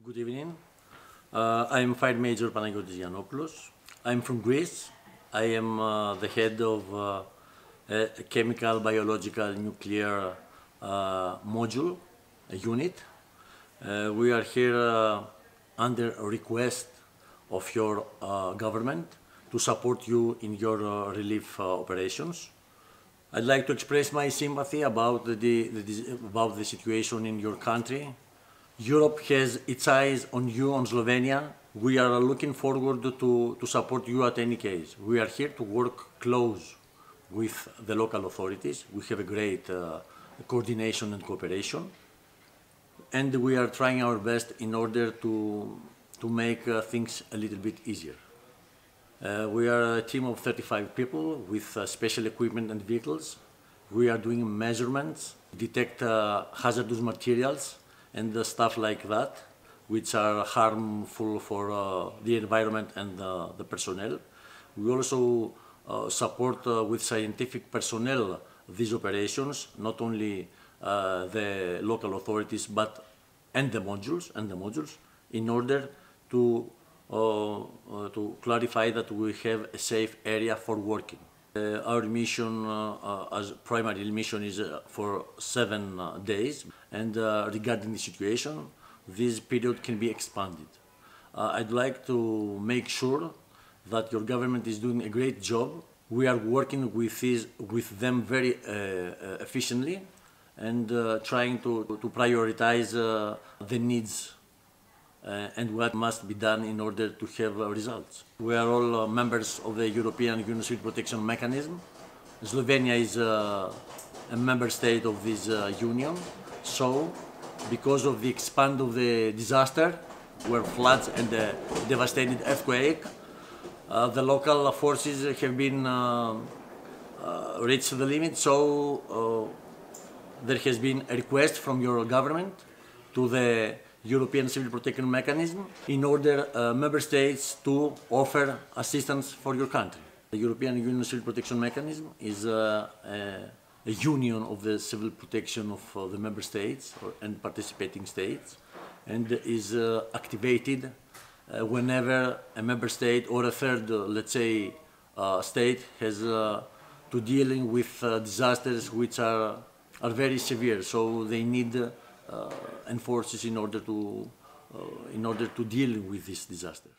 Good evening. I'm Fire Major Panagiotis Giannopoulos. I'm from Greece. I am the head of a chemical, biological, nuclear module, a unit. We are here under a request of your government to support you in your relief operations. I'd like to express my sympathy about the situation in your country. Europe has its eyes on you, on Slovenia. We are looking forward to support you at any case. We are here to work close with the local authorities. We have a great coordination and cooperation. And we are trying our best in order to make things a little bit easier. We are a team of 35 people with special equipment and vehicles. We are doing measurements, detect hazardous materials, and stuff like that, which are harmful for the environment and the personnel. We also support with scientific personnel these operations, not only the local authorities, but and the modules, in order to clarify that we have a safe area for working. Our mission, as primary mission, is for 7 days, and regarding the situation, this period can be expanded. I'd like to make sure that your government is doing a great job. We are working with them very efficiently and trying to prioritize the needs and what must be done in order to have results. We are all members of the European Union Civil Protection Mechanism. Slovenia is a member state of this union, so because of the expand of the disaster, where floods and the devastated earthquake, the local forces have been reached the limit, so there has been a request from your government to the European Civil Protection Mechanism in order member states to offer assistance for your country. The European Union Civil Protection Mechanism is a union of the civil protection of the member states and participating states, and is activated whenever a member state or a third, let's say, state has to dealing with disasters which are very severe, so they need and forces in order to deal with this disaster.